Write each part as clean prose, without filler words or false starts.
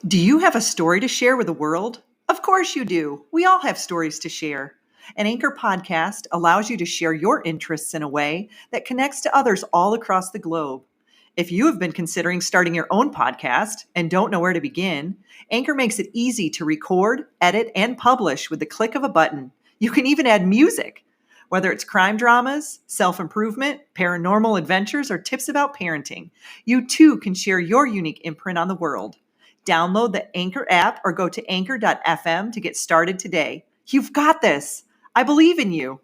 Do you have a story to share with the world? Of course you do. We all have stories to share. An Anchor podcast allows you to share your interests in a way that connects to others all across the globe. If you have been considering starting your own podcast and don't know where to begin, Anchor makes it easy to record, edit, and publish with the click of a button. You can even add music. Whether it's crime dramas, self improvement, paranormal adventures, or tips about parenting, you too can share your unique imprint on the world. Download the Anchor app or go to anchor.fm to get started today. You've got this. I believe in you.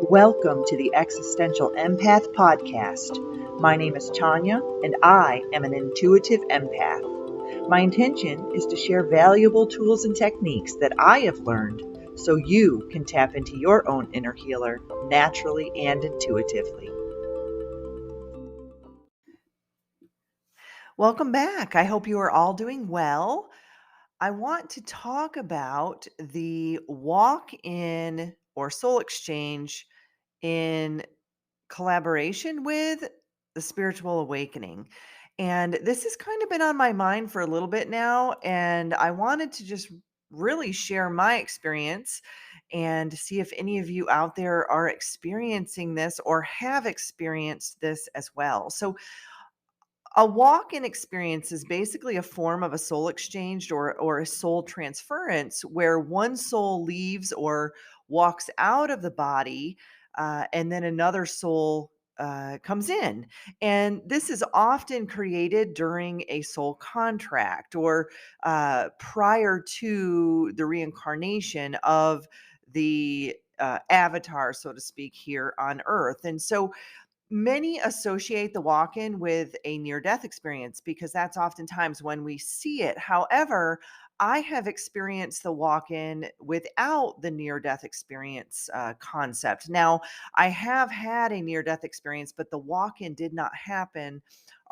Welcome to the Existential Empath Podcast. My name is Tanya, and I am an intuitive empath. My intention is to share valuable tools and techniques that I have learned so you can tap into your own inner healer naturally and intuitively. Welcome back. I hope you are all doing well. I want to talk about the walk in or soul exchange in collaboration with the spiritual awakening. And this has kind of been on my mind for a little bit now. And I wanted to just really share my experience and see if any of you out there are experiencing this or have experienced this as well. So, a walk-in experience is basically a form of a soul exchange or a soul transference where one soul leaves or walks out of the body, and then another soul comes in. And this is often created during a soul contract or prior to the reincarnation of the avatar, so to speak, here on Earth. And so many associate the walk in with a near death experience because that's oftentimes when we see it. However, I have experienced the walk in without the near death experience concept. Now, I have had a near death experience, but the walk in did not happen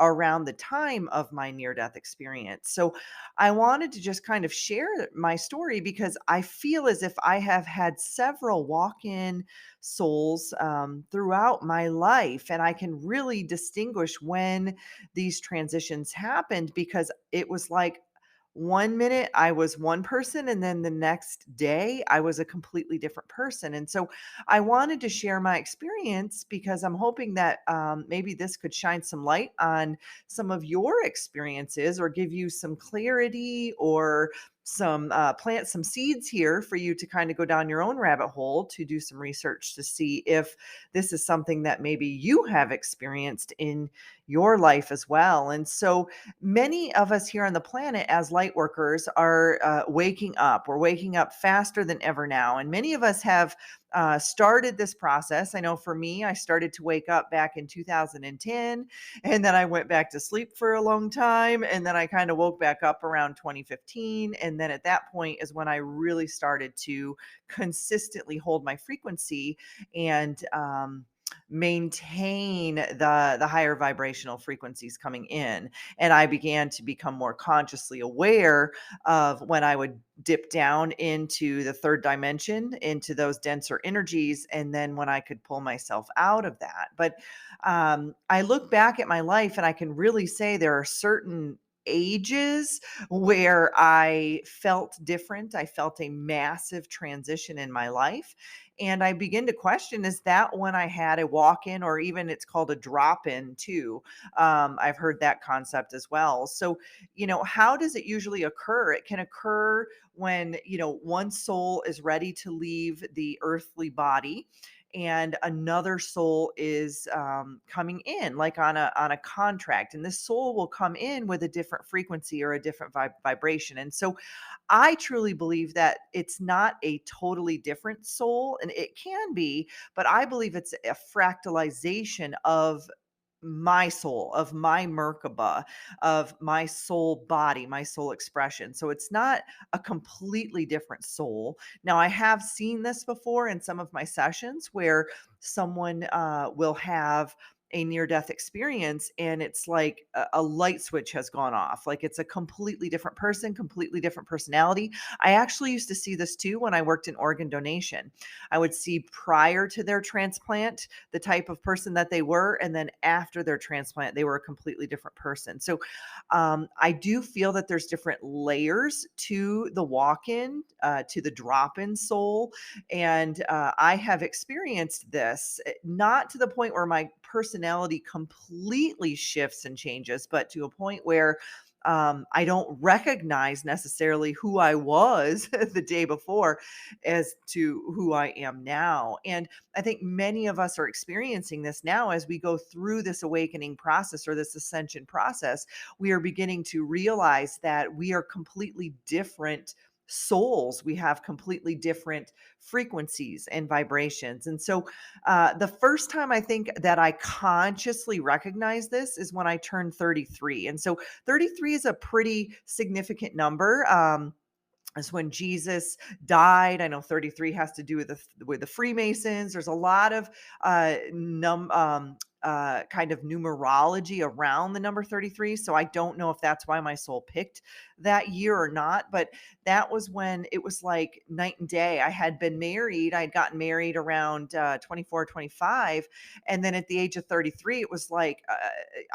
around the time of my near death experience. So I wanted to just kind of share my story because I feel as if I have had several walk in souls throughout my life. And I can really distinguish when these transitions happened because it was like 1 minute I was one person, and then the next day I was a completely different person. And so I wanted to share my experience because I'm hoping that maybe this could shine some light on some of your experiences or give you some clarity or some plant some seeds here for you to kind of go down your own rabbit hole to do some research to see if this is something that maybe you have experienced in your life as well. And so many of us here on the planet as light workers are waking up. We're waking up faster than ever now. And many of us have started this process. I know for me, I started to wake up back in 2010, and then I went back to sleep for a long time. And then I kind of woke back up around 2015. And then at that point is when I really started to consistently hold my frequency and maintain the higher vibrational frequencies coming in. And I began to become more consciously aware of when I would dip down into the third dimension, into those denser energies, and then when I could pull myself out of that. But I look back at my life and I can really say there are certain ages where I felt different. I felt a massive transition in my life. And I begin to question, is that when I had a walk in, or even it's called a drop in too? I've heard that concept as well. So, how does it usually occur? It can occur when, one soul is ready to leave the earthly body and another soul is coming in like on a contract, and this soul will come in with a different frequency or a different vibration. And so I truly believe that it's not a totally different soul, and it can be, but I believe it's a fractalization of my soul, of my Merkaba, of my soul body, my soul expression. So it's not a completely different soul. Now, I have seen this before in some of my sessions where someone will have a near death experience, and it's like a light switch has gone off. Like it's a completely different person, completely different personality. I actually used to see this too when I worked in organ donation. I would see prior to their transplant the type of person that they were, and then after their transplant, they were a completely different person. So I do feel that there's different layers to the walk in, to the drop in soul. And I have experienced this, not to the point where my personality completely shifts and changes, but to a point where I don't recognize necessarily who I was the day before as to who I am now. And I think many of us are experiencing this now as we go through this awakening process or this ascension process. We are beginning to realize that we are completely different souls. We have completely different frequencies and vibrations. And so the first time I think that I consciously recognized this is when I turned 33. And so 33 is a pretty significant number. Is when Jesus died. I know 33 has to do with the Freemasons. There's a lot of kind of numerology around the number 33. So I don't know if that's why my soul picked that year or not, but that was when it was like night and day. I had been married. I had gotten married around 24, 25. And then at the age of 33, it was like,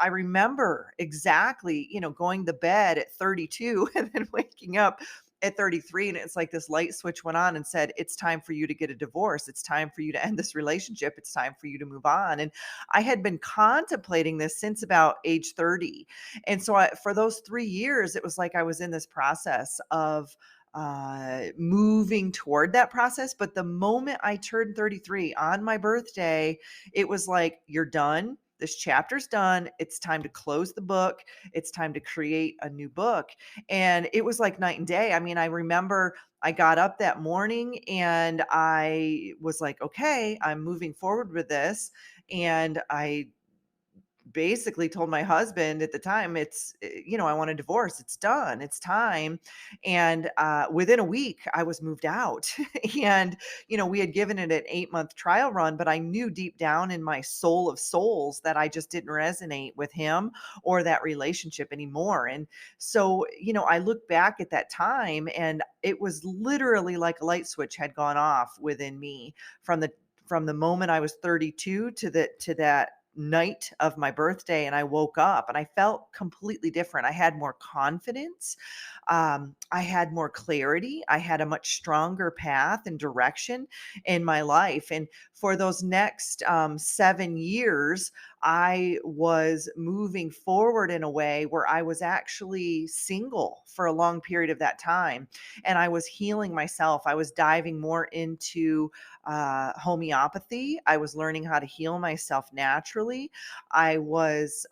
I remember exactly, going to bed at 32 and then waking up at 33, and it's like this light switch went on and said, it's time for you to get a divorce. It's time for you to end this relationship. It's time for you to move on. And I had been contemplating this since about age 30. And so for those 3 years, it was like I was in this process of moving toward that process. But the moment I turned 33 on my birthday, it was like, you're done. This chapter's done. It's time to close the book. It's time to create a new book. And it was like night and day. I mean, I remember I got up that morning and I was like, okay, I'm moving forward with this. And I basically told my husband at the time, I want a divorce. It's done. It's time. And within a week, I was moved out. And, we had given it an 8-month trial run, but I knew deep down in my soul of souls that I just didn't resonate with him or that relationship anymore. And so, I look back at that time and it was literally like a light switch had gone off within me from the moment I was 32 to that night of my birthday, and I woke up and I felt completely different. I had more confidence. I had more clarity. I had a much stronger path and direction in my life. And for those next 7 years, I was moving forward in a way where I was actually single for a long period of that time. And I was healing myself. I was diving more into homeopathy. I was learning how to heal myself naturally. I was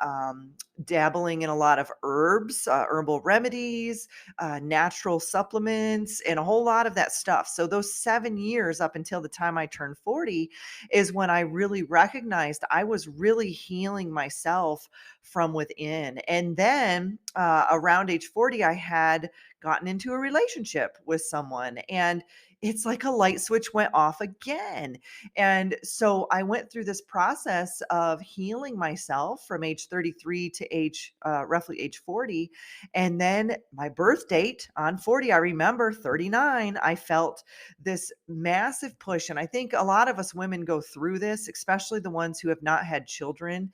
dabbling in a lot of herbs, herbal remedies, natural supplements, and a whole lot of that stuff. So, those 7 years up until the time I turned 40 is when I really recognized I was really healing myself from within. And then around age 40, I had gotten into a relationship with someone. And it's like a light switch went off again. And so I went through this process of healing myself from age 33 to roughly age 40. And then my birth date on 40, I remember 39, I felt this massive push. And I think a lot of us women go through this, especially the ones who have not had children.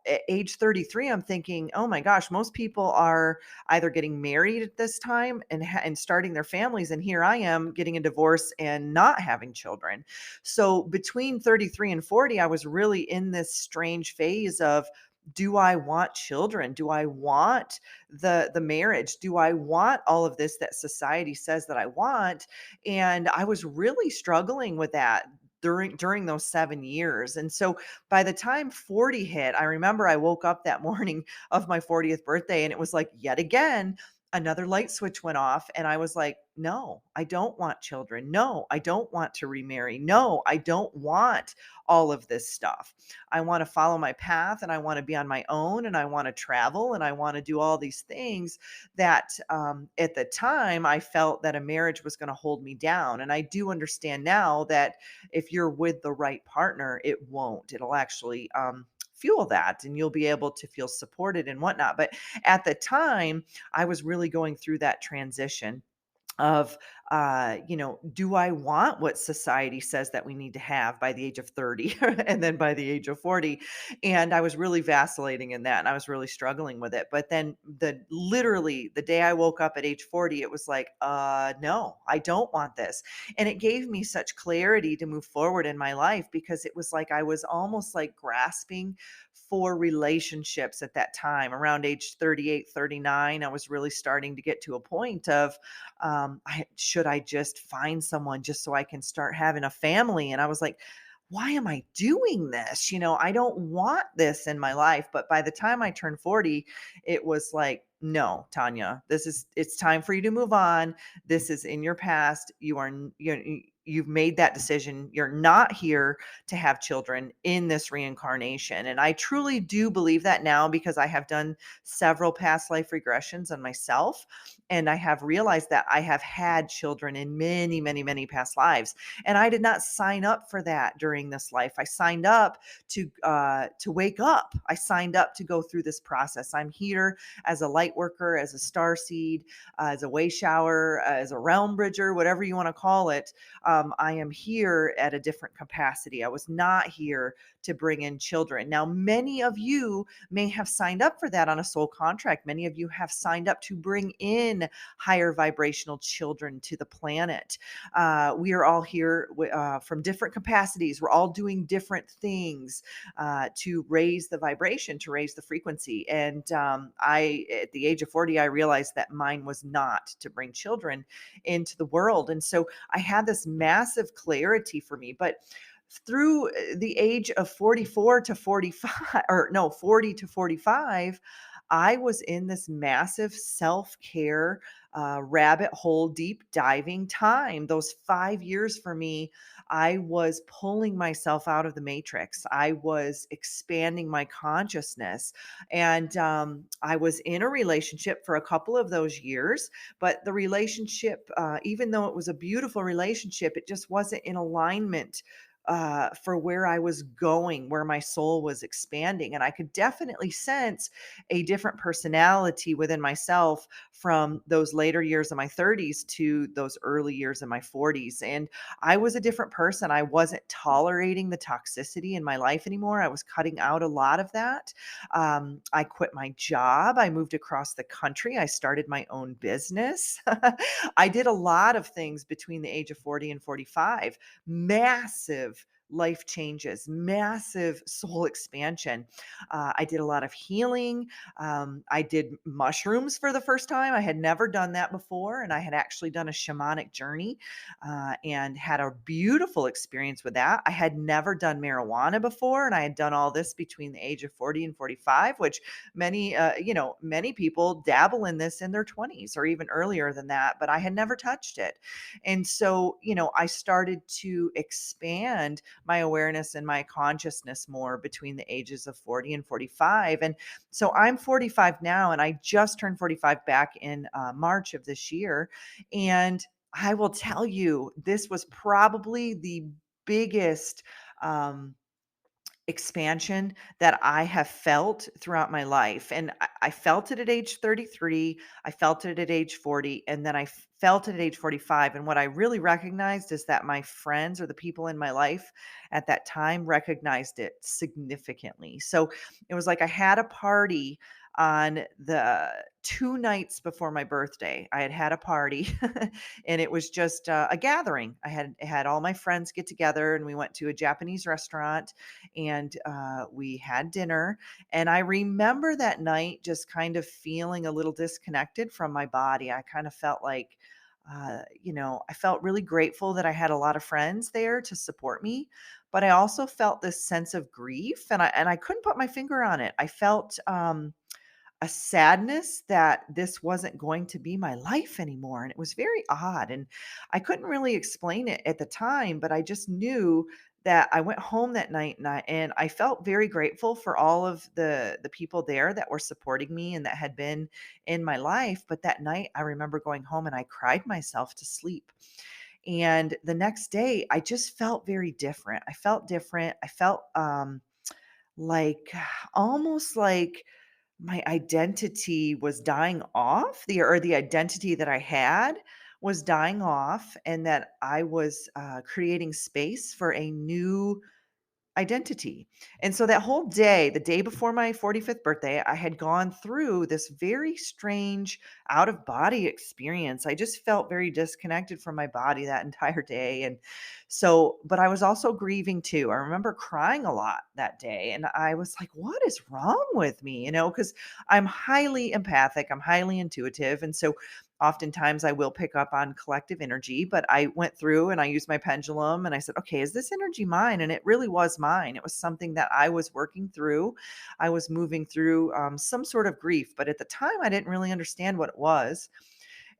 At age 33, I'm thinking, oh my gosh, most people are either getting married at this time and starting their families, and here I am getting a divorce and not having children. So between 33 and 40, I was really in this strange phase of, do I want children? Do I want the marriage? Do I want all of this that society says that I want? And I was really struggling with that during those 7 years. And so by the time 40 hit, I remember I woke up that morning of my 40th birthday and it was like, yet again, another light switch went off and I was like, "No, I don't want children. No, I don't want to remarry. No, I don't want all of this stuff. I want to follow my path and I want to be on my own and I want to travel and I want to do all these things that at the time I felt that a marriage was going to hold me down. And I do understand now that if you're with the right partner, it won't. It'll actually fuel that and you'll be able to feel supported and whatnot. But at the time, I was really going through that transition of do I want what society says that we need to have by the age of 30 and then by the age of 40? And I was really vacillating in that and I was really struggling with it. But then the day I woke up at age 40, it was like, no, I don't want this. And it gave me such clarity to move forward in my life because it was like I was almost like grasping for relationships at that time around age 38, 39. I was really starting to get to a point of should I just find someone just so I can start having a family? And I was like, why am I doing this? I don't want this in my life. But by the time I turned 40, it was like, no, Tanya, it's time for you to move on. This is in your past. You've made that decision. You're not here to have children in this reincarnation. And I truly do believe that now because I have done several past life regressions on myself. And I have realized that I have had children in many, many, many past lives. And I did not sign up for that during this life. I signed up to wake up. I signed up to go through this process. I'm here as a light worker, as a star seed, as a way shower, as a realm bridger, whatever you want to call it. I am here at a different capacity. I was not here to bring in children. Now, many of you may have signed up for that on a soul contract. Many of you have signed up to bring in higher vibrational children to the planet. We are all here from different capacities. We're all doing different things to raise the vibration, to raise the frequency. And at the age of 40, I realized that mine was not to bring children into the world. And so I had this massive clarity for me. But through the age of 44 to 45, or no, 40 to 45, I was in this massive self care rabbit hole, deep diving time. Those 5 years for me, I was pulling myself out of the matrix. I was expanding my consciousness. And I was in a relationship for a couple of those years, but the relationship, even though it was a beautiful relationship, it just wasn't in alignment for where I was going, where my soul was expanding. And I could definitely sense a different personality within myself from those later years of my 30s to those early years of my 40s. And I was a different person. I wasn't tolerating the toxicity in my life anymore. I was cutting out a lot of that. I quit my job. I moved across the country. I started my own business. I did a lot of things between the age of 40 and 45. Massive life changes, massive soul expansion. I did a lot of healing. I did mushrooms for the first time. I had never done that before. And I had actually done a shamanic journey and had a beautiful experience with that. I had never done marijuana before. And I had done all this between the age of 40 and 45, which many people dabble in this in their 20s or even earlier than that. But I had never touched it. And so, I started to expand my awareness and my consciousness more between the ages of 40 and 45. And so I'm 45 now, and I just turned 45 back in March of this year. And I will tell you, this was probably the biggest. Expansion that I have felt throughout my life. And I felt it at age 33, I felt it at age 40, and then I felt it at age 45. And what I really recognized is that my friends or the people in my life at that time recognized it significantly. So it was like I had a party on the 2 nights before my birthday. I had a party and it was just a gathering. I had all my friends get together and we went to a Japanese restaurant and we had dinner. And I remember that night just kind of feeling a little disconnected from my body. I kind of felt like, I felt really grateful that I had a lot of friends there to support me, but I also felt this sense of grief, and I couldn't put my finger on it. I felt a sadness that this wasn't going to be my life anymore. And it was very odd. And I couldn't really explain it at the time, but I just knew that I went home that night and I felt very grateful for all of the people there that were supporting me and that had been in my life. But that night I remember going home and I cried myself to sleep. And the next day I just felt very different. I felt different. I felt like almost like my identity was dying off, the identity that I had was dying off, and that I was creating space for a new identity. And so that whole day, the day before my 45th birthday, I had gone through this very strange out of body experience. I just felt very disconnected from my body that entire day. And so, but I was also grieving too. I remember crying a lot that day. And I was like, what is wrong with me? Because I'm highly empathic, I'm highly intuitive. And so, oftentimes I will pick up on collective energy, but I went through and I used my pendulum and I said, okay, is this energy mine? And it really was mine. It was something that I was working through. I was moving through some sort of grief, but at the time I didn't really understand what it was.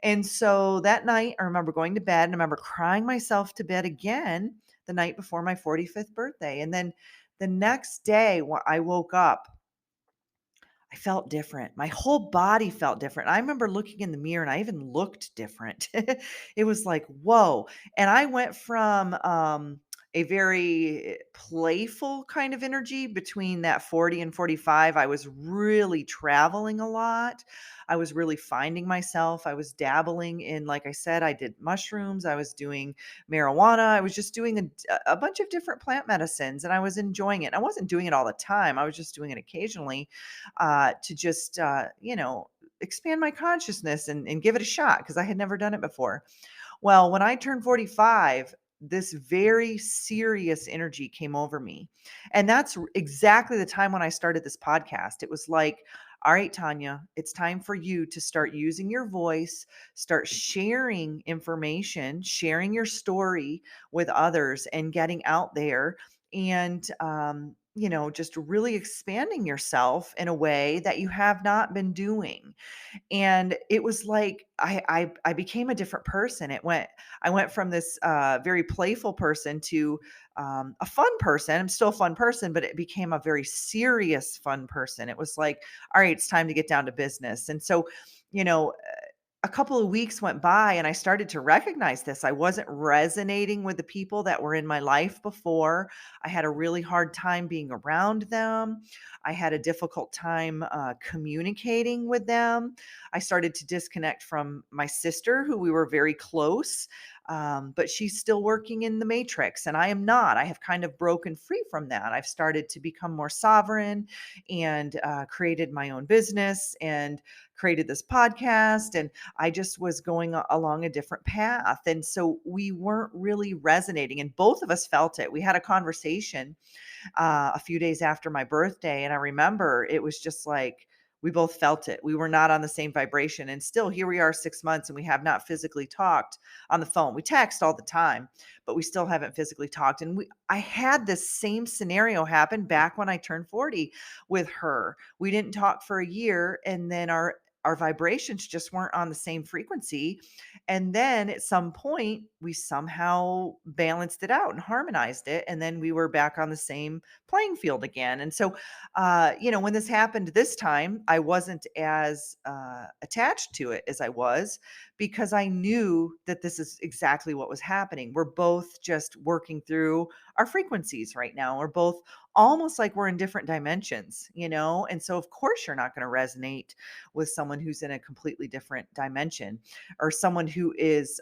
And so that night, I remember going to bed and I remember crying myself to bed again the night before my 45th birthday. And then the next day, when I woke up, I felt different. My whole body felt different. I remember looking in the mirror and I even looked different. It was like, whoa. And I went from a very playful kind of energy between that 40 and 45. I was really traveling a lot. I was really finding myself. I was dabbling in, like I said, I did mushrooms. I was doing marijuana. I was just doing a bunch of different plant medicines and I was enjoying it. I wasn't doing it all the time. I was just doing it occasionally to just, expand my consciousness and give it a shot because I had never done it before. Well, when I turned 45, this very serious energy came over me. And that's exactly the time when I started this podcast. It was like, all right, Tanya, it's time for you to start using your voice, start sharing information, sharing your story with others, and getting out there and, just really expanding yourself in a way that you have not been doing. And it was like I became a different person. I went from this very playful person to a fun person. I'm still a fun person, but it became a very serious fun person. It was like, all right, it's time to get down to business. And so, you know, a couple of weeks went by and I started to recognize this. I wasn't resonating with the people that were in my life before. I had a really hard time being around them. I had a difficult time communicating with them. I started to disconnect from my sister, who we were very close, but she's still working in the matrix, and I am not. I have kind of broken free from that. I've started to become more sovereign and created my own business and created this podcast. And I just was going along a different path. And so we weren't really resonating, and both of us felt it. We had a conversation a few days after my birthday. And I remember it was just like, we both felt it. We were not on the same vibration. And still, here we are 6 months, and we have not physically talked on the phone. We text all the time, but we still haven't physically talked. And I had this same scenario happen back when I turned 40 with her. We didn't talk for a year, and then our vibrations just weren't on the same frequency. And then at some point, we somehow balanced it out and harmonized it. And then we were back on the same playing field again. And so, when this happened this time, I wasn't as attached to it as I was because I knew that this is exactly what was happening. We're both just working through our frequencies right now. We're both almost like we're in different dimensions. And so, of course, you're not going to resonate with someone who's in a completely different dimension or someone who is,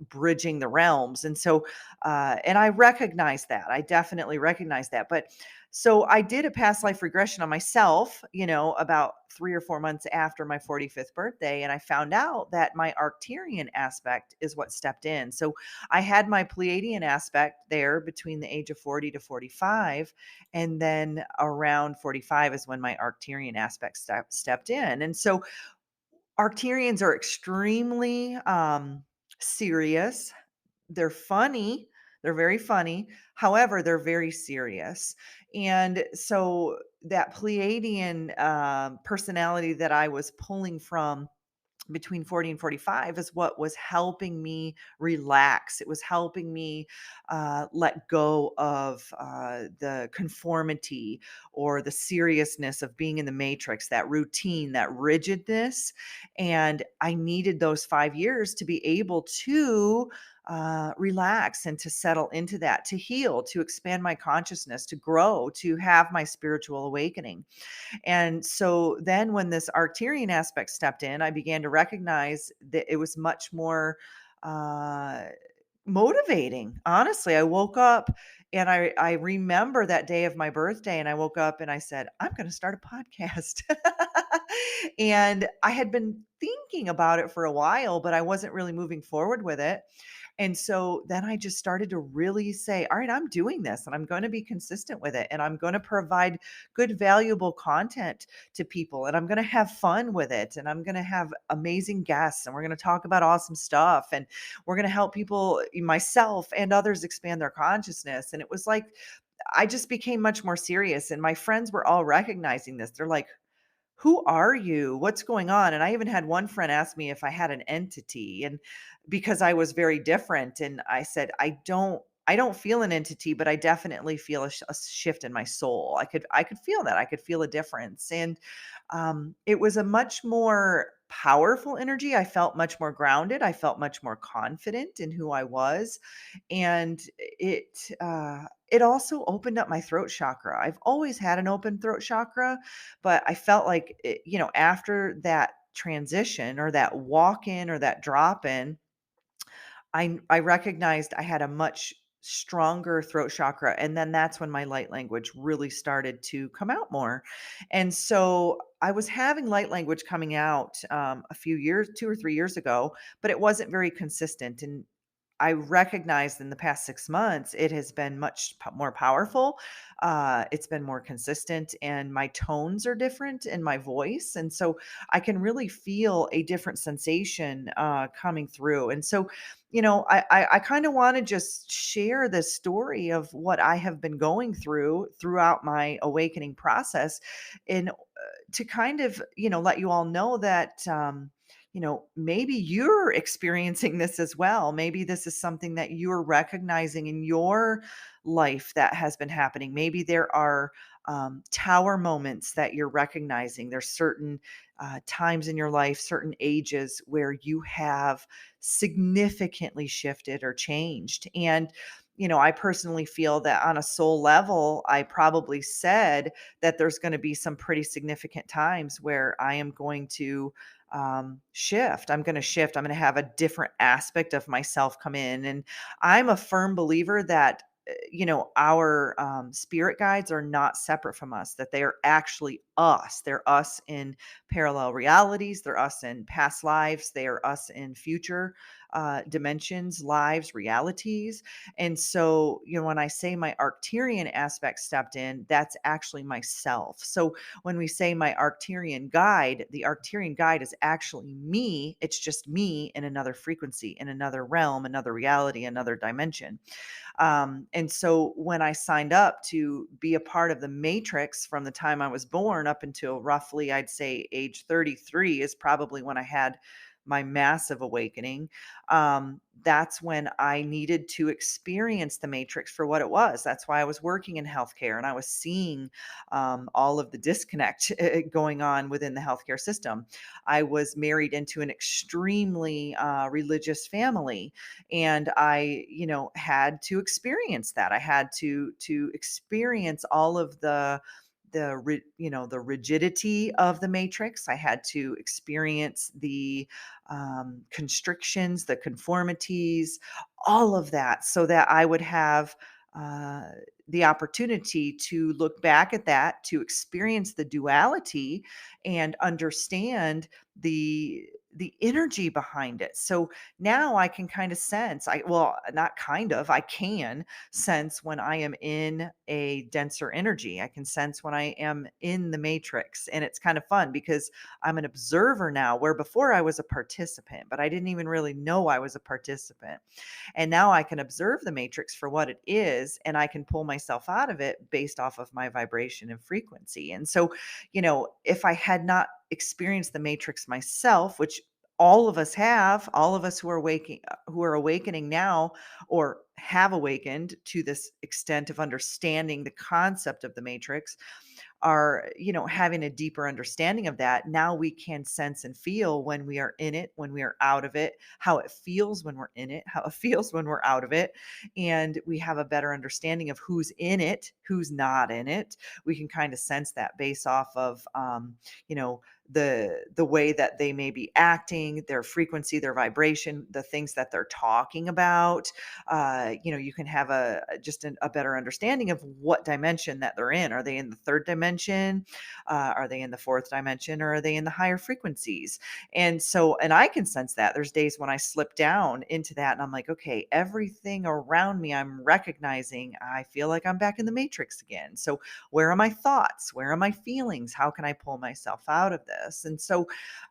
bridging the realms. And so, and I recognize that. I definitely recognize that. But so I did a past life regression on myself, about 3 or 4 months after my 45th birthday. And I found out that my Arcturian aspect is what stepped in. So I had my Pleiadian aspect there between the age of 40 to 45. And then around 45 is when my Arcturian aspect stepped in. And so Arcturians are extremely serious. They're funny. They're very funny. However, they're very serious. And so that Pleiadian personality that I was pulling from between 40 and 45 is what was helping me relax. It was helping me let go of the conformity or the seriousness of being in the matrix, that routine, that rigidness. And I needed those 5 years to be able to relax and to settle into that, to heal, to expand my consciousness, to grow, to have my spiritual awakening. And so then when this Arcturian aspect stepped in, I began to recognize that it was much more uh, motivating. Honestly, I woke up and I remember that day of my birthday, and I woke up and I said, I'm going to start a podcast. And I had been thinking about it for a while, but I wasn't really moving forward with it. And so then I just started to really say, all right, I'm doing this and I'm going to be consistent with it. And I'm going to provide good, valuable content to people. And I'm going to have fun with it. And I'm going to have amazing guests. And we're going to talk about awesome stuff. And we're going to help people, myself and others, expand their consciousness. And it was like, I just became much more serious. And my friends were all recognizing this. They're like, who are you? What's going on? And I even had one friend ask me if I had an entity, and because I was very different, and I said, I don't feel an entity, but I definitely feel a shift in my soul. I could feel that. I could feel a difference. And it was a much more powerful energy. I felt much more grounded. I felt much more confident in who I was. And it also opened up my throat chakra. I've always had an open throat chakra, but I felt like after that transition or that walk in or that drop in, I recognized I had a much stronger throat chakra, and then that's when my light language really started to come out more. And so I was having light language coming out a few years, 2 or 3 years ago, but it wasn't very consistent. And I recognized in the past 6 months, it has been much more powerful. It's been more consistent, and my tones are different in my voice. And so I can really feel a different sensation coming through. And so, I kind of want to just share this story of what I have been going through throughout my awakening process, and to kind of, let you all know that, maybe you're experiencing this as well. Maybe this is something that you're recognizing in your life that has been happening. Maybe there are tower moments that you're recognizing. There's certain times in your life, certain ages where you have significantly shifted or changed. And I personally feel that on a soul level, I probably said that there's going to be some pretty significant times where I am going to shift. I'm going to shift. I'm going to have a different aspect of myself come in. And I'm a firm believer that, our spirit guides are not separate from us, that they are actually us. They're us in parallel realities. They're us in past lives. They are us in future dimensions, lives, realities. And so, when I say my Arcturian aspect stepped in, that's actually myself. So when we say my Arcturian guide, the Arcturian guide is actually me. It's just me in another frequency, in another realm, another reality, another dimension. And so when I signed up to be a part of the matrix from the time I was born up until roughly, I'd say age 33 is probably when I had my massive awakening. That's when I needed to experience the matrix for what it was. That's why I was working in healthcare, and I was seeing all of the disconnect going on within the healthcare system. I was married into an extremely religious family, and I, had to experience that. I had to experience all of the rigidity of the matrix. I had to experience the constrictions, the conformities, all of that, so that I would have uh, the opportunity to look back at that, to experience the duality and understand the the energy behind it. So now I can kind of sense, not kind of, I can sense when I am in a denser energy. I can sense when I am in the matrix. And it's kind of fun because I'm an observer now, where before I was a participant, but I didn't even really know I was a participant. And now I can observe the matrix for what it is, and I can pull myself out of it based off of my vibration and frequency. And so, if I had not experienced the matrix myself, which all of us have, all of us who are awakening now, or have awakened to this extent of understanding the concept of the matrix, are, having a deeper understanding of that. Now we can sense and feel when we are in it, when we are out of it, how it feels when we're in it, how it feels when we're out of it. And we have a better understanding of who's in it, who's not in it. We can kind of sense that based off of, you know, the way that they may be acting, their frequency, their vibration, the things that they're talking about. You can have a better understanding of what dimension that they're in. Are they in the third dimension? Are they in the fourth dimension, or are they in the higher frequencies? And I can sense that. There's days when I slip down into that, and I'm like, okay, everything around me I'm recognizing. I feel like I'm back in the matrix again. So where are my thoughts? Where are my feelings? How can I pull myself out of this? And so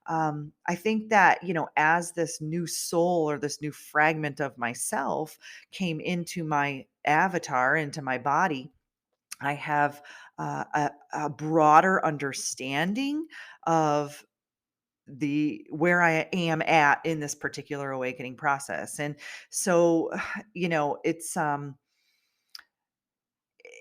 I think that, as this new soul, or this new fragment of myself, came into my avatar, into my body, I have a broader understanding of the where I am at in this particular awakening process. And so, it's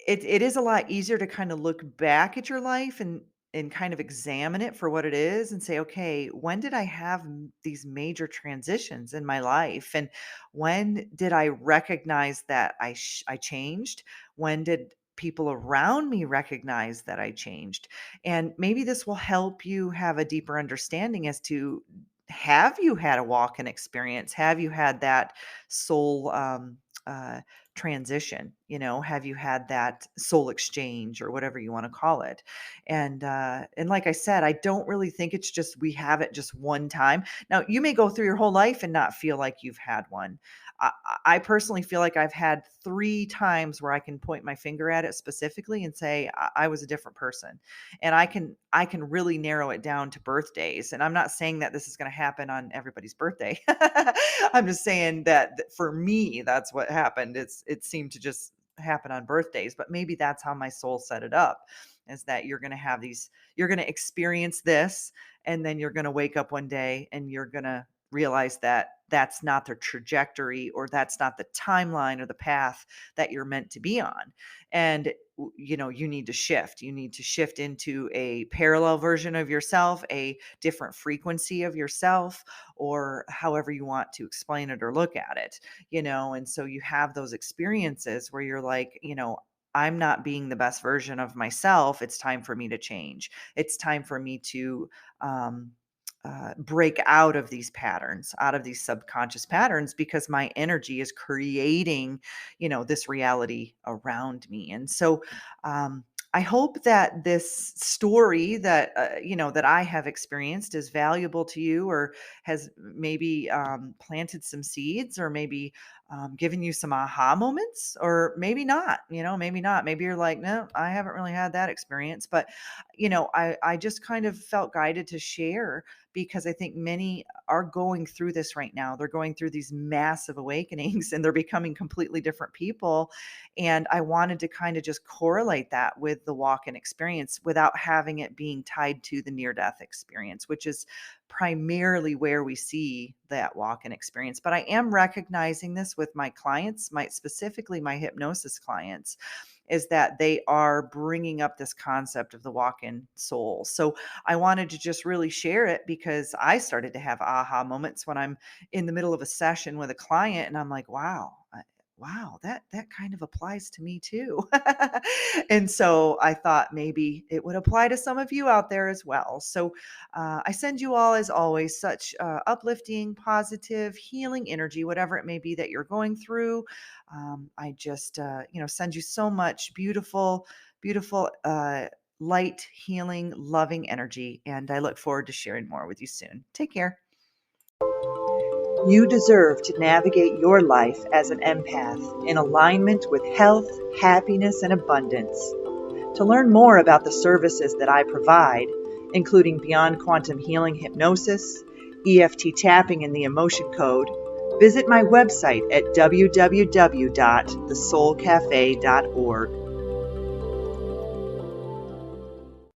it is a lot easier to kind of look back at your life and kind of examine it for what it is, and say, okay, when did I have these major transitions in my life, and when did I recognize that I changed? When did people around me recognize that I changed? And maybe this will help you have a deeper understanding as to, have you had a walk-in experience? Have you had that soul uh, transition? Have you had that soul exchange, or whatever you want to call it? And like I said, I don't really think it's just we have it just one time. Now, you may go through your whole life and not feel like you've had one. I personally feel like I've had 3 times where I can point my finger at it specifically and say I was a different person. And I can really narrow it down to birthdays. And I'm not saying that this is going to happen on everybody's birthday. I'm just saying that for me, that's what happened. It seemed to just happen on birthdays, but maybe that's how my soul set it up, is that you're going to experience this, and then you're going to wake up one day and you're going to realize that that's not the trajectory, or that's not the timeline or the path that you're meant to be on. And you need to shift. You need to shift into a parallel version of yourself, a different frequency of yourself, or however you want to explain it or look at it. And so you have those experiences where you're like, I'm not being the best version of myself. It's time for me to change. It's time for me to um, break out of these patterns, out of these subconscious patterns, because my energy is creating, this reality around me. And so, um, I hope that this story that that I have experienced is valuable to you, or has maybe planted some seeds, or maybe given you some aha moments, or maybe not. Maybe not. Maybe you're like, no, I haven't really had that experience, but I just kind of felt guided to share, because I think many are going through this right now. They're going through these massive awakenings, and they're becoming completely different people. And I wanted to kind of just correlate that with the walk in experience without having it being tied to the near death experience, which is primarily where we see that walk in experience. But I am recognizing this with my clients, specifically my hypnosis clients, is that they are bringing up this concept of the walk in soul. So I wanted to just really share it, because I started to have aha moments when I'm in the middle of a session with a client, and I'm like, wow. Wow, that kind of applies to me too. And so I thought maybe it would apply to some of you out there as well. So I send you all, as always, such uplifting, positive, healing energy, whatever it may be that you're going through. I just, send you so much beautiful, beautiful, light, healing, loving energy. And I look forward to sharing more with you soon. Take care. You deserve to navigate your life as an empath in alignment with health, happiness, and abundance. To learn more about the services that I provide, including Beyond Quantum Healing Hypnosis, EFT tapping, and the Emotion Code, visit my website at www.thesoulcafe.org.